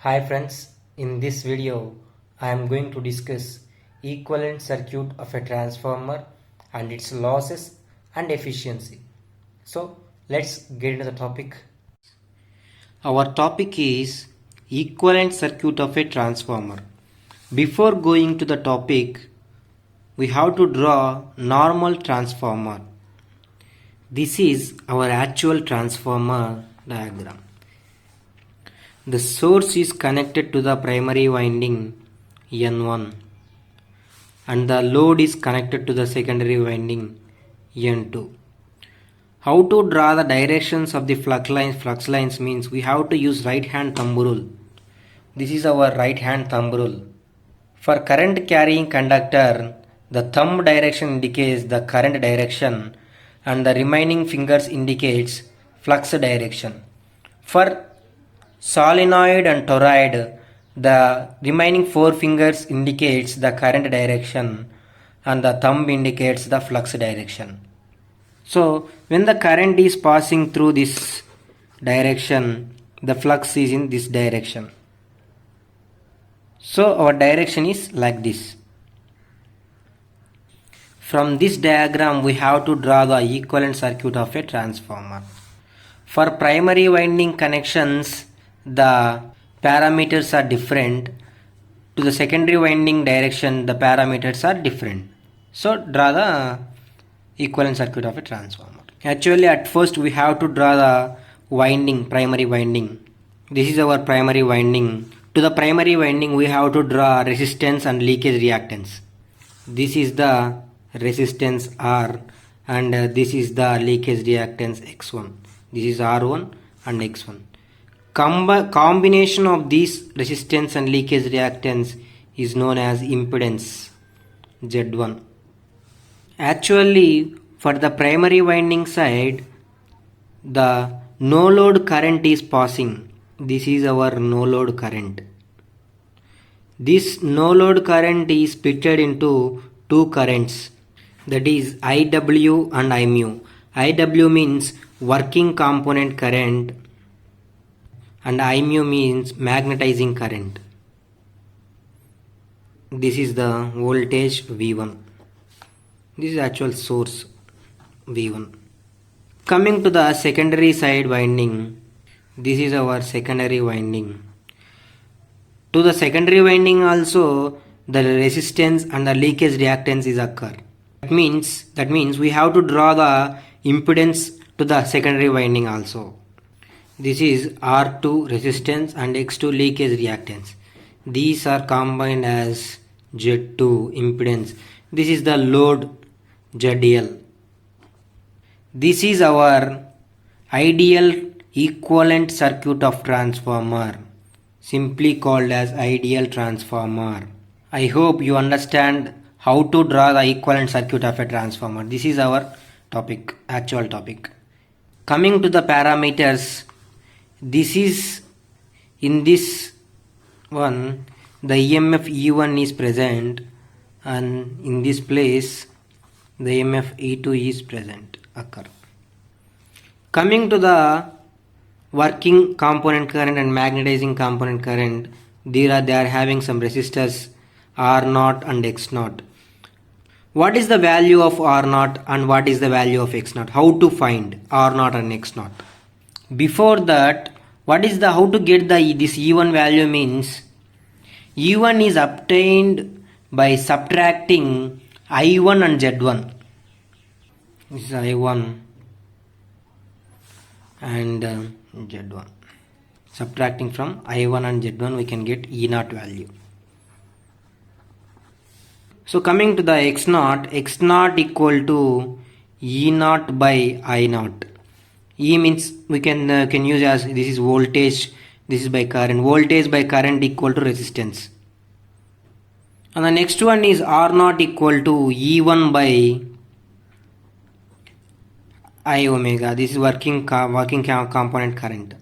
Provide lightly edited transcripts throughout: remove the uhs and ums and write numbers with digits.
Hi friends, in this video I am going to discuss equivalent circuit of a transformer and its losses and efficiency. So let's get into the topic. Our topic is equivalent circuit of a transformer. Before going to the topic, we have to draw normal transformer. This is our actual transformer diagram. The source is connected to the primary winding N1 and the load is connected to the secondary winding N2. How to draw the directions of the flux lines? Flux lines means we have to use right hand thumb rule. This is our right hand thumb rule. For current carrying conductor, the thumb direction indicates the current direction and the remaining fingers indicates flux direction. For solenoid and toroid, the remaining four fingers indicates the current direction and the thumb indicates the flux direction. So when the current is passing through this direction, the flux is in this direction. So our direction is like this. From this diagram we have to draw the equivalent circuit of a transformer. For primary winding connections, the parameters are different. To the secondary winding direction, the parameters are different. So draw the equivalent circuit of a transformer. Actually at first we have to draw the primary winding. This is our primary winding. To the primary winding we have to draw resistance and leakage reactance. This is the resistance R and this is the leakage reactance X1. This is R1 and X1. Combination of these resistance and leakage reactance is known as impedance Z1. Actually, for the primary winding side, the no load current is passing. This is our no load current. This no load current is splitted into two currents, that is IW and IMU. IW means working component current and IMU means magnetizing current. This is the voltage V1. This is actual source V1. Coming to the secondary side winding, this is our secondary winding. To the secondary winding also the resistance and the leakage reactance is occur. That means we have to draw the impedance to the secondary winding also. This is R2 resistance and X2 leakage reactance. These are combined as Z2 impedance. This is the load ZL. This is our ideal equivalent circuit of transformer, simply called as ideal transformer. I hope you understand how to draw the equivalent circuit of a transformer. This is our topic, actual topic. Coming to the parameters, this is in this one the EMF E1 is present and in this place the EMF E2 is present occur. Coming to the working component current and magnetizing component current, they are having some resistors R0 and X0. What is the value of R0 and what is the value of X0? How to find R0 and X0? Before that, how to get this E1 value means E1 is obtained by subtracting I1 and Z1. This is I1 and Z1. Subtracting from I1 and Z1 we can get E0 value. So coming to the X0 equal to E0 by I0. E means we can use as this is voltage, this is by current. Voltage by current equal to resistance. And the next one is R0 equal to E1 by I omega. This is working component current.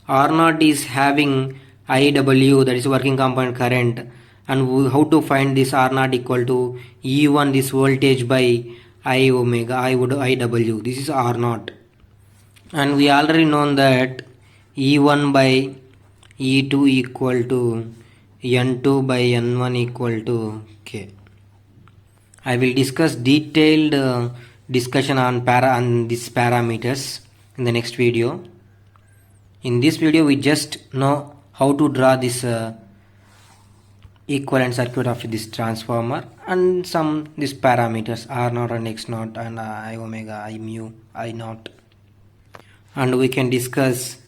R0 is having IW, that is working component current, and how to find this R0 equal to E1 this voltage by I omega IW. This is R0. And we already known that E1 by E2 equal to N2 by N1 equal to K. I will discuss detailed discussion on these parameters in the next video. In this video we just know how to draw this equivalent circuit of this transformer and some these parameters R0 and X0 and I omega, I mu, I naught. And we can discuss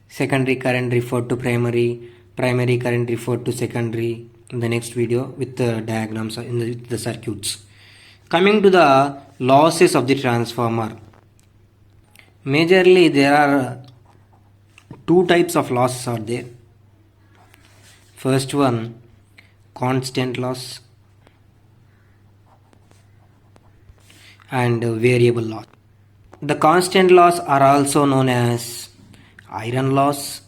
secondary current referred to primary, primary current referred to secondary in the next video with the diagrams in the circuits. Coming to the losses of the transformer. Majorly there are two types of losses are there. First one, constant loss and variable loss. The constant loss are also known as iron loss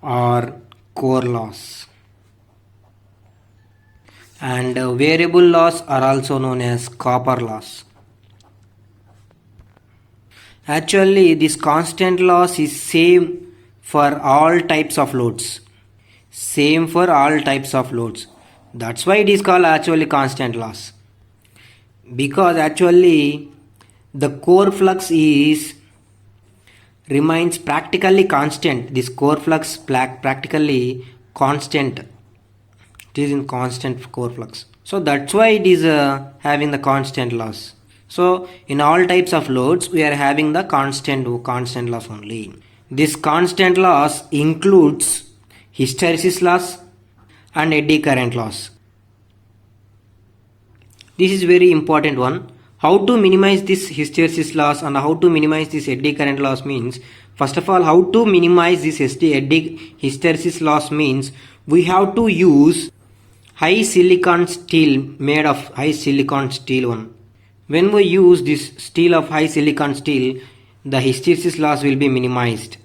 or core loss, and variable loss are also known as copper loss. Actually this constant loss is same for all types of loads. Same for all types of loads. That's why it is called actually constant loss. Because actually the core flux remains practically constant. This core flux practically constant. It is in constant core flux. So that's why it is having the constant loss. So in all types of loads we are having the constant loss only. This constant loss includes hysteresis loss and eddy current loss. This is very important one. How to minimize this hysteresis loss and how to minimize this eddy current loss means, first of all, how to minimize this eddy hysteresis loss means we have to use high silicon steel made of high silicon steel one. When we use this steel of high silicon steel, the hysteresis loss will be minimized.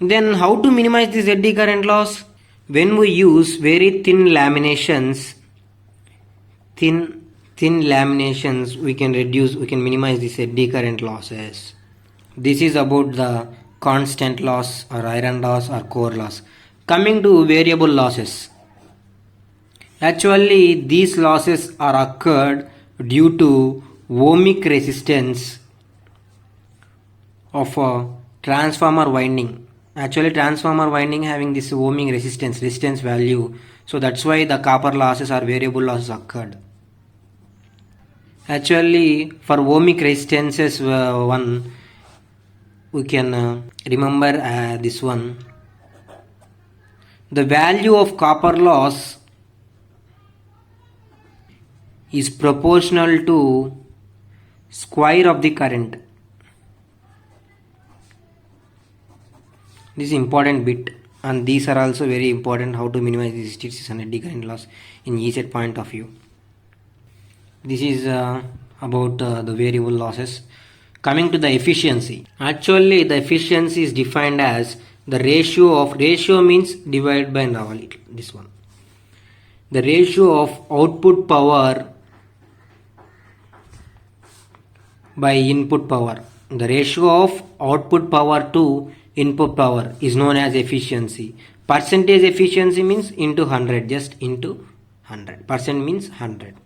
Then how to minimize this eddy current loss? When we use very thin laminations, we can minimize this eddy current losses. This is about the constant loss or iron loss or core loss. Coming to variable losses. Actually these losses are occurred due to ohmic resistance of a transformer winding. Actually transformer winding having this ohmic resistance value. So that's why the copper losses or variable losses occurred. Actually for ohmic resistances one we can remember this one. The value of copper loss is proportional to square of the current. This is important bit, and these are also very important how to minimize the hysteresis and eddy current loss in EZ point of view. This is about the variable losses. Coming to the efficiency. Actually the efficiency is defined as the ratio means divided by this one. The ratio of output power by input power. The ratio of output power to input power is known as efficiency. Percentage efficiency means into 100, just into 100. Percent means 100.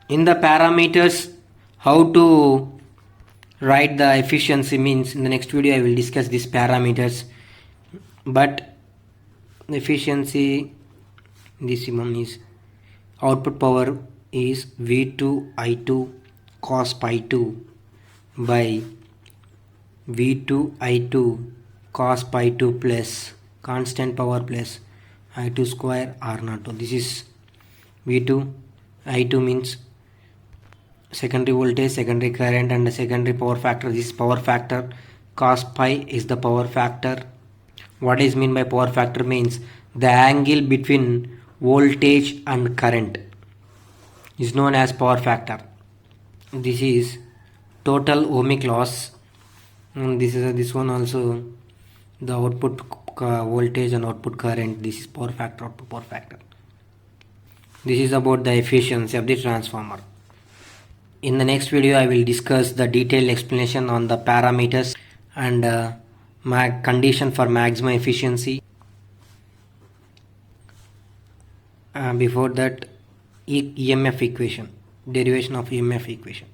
In the parameters, how to write the efficiency means in the next video I will discuss these parameters. But efficiency, this one is output power is V2 I2 cos pi 2 by V2 I2 cos pi 2 plus constant power plus I2 square R02. This is V2 I2 means secondary voltage, secondary current and the secondary power factor. This is power factor. Cos pi is the power factor. What is mean by power factor means the angle between voltage and current is known as power factor. This is total ohmic loss. And this one also the output voltage and output current. This is power factor, output power factor. This is about the efficiency of the transformer. In the next video I will discuss the detailed explanation on the parameters and condition for maximum efficiency. Before that, EMF equation, derivation of EMF equation.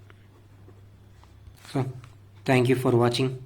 So thank you for watching.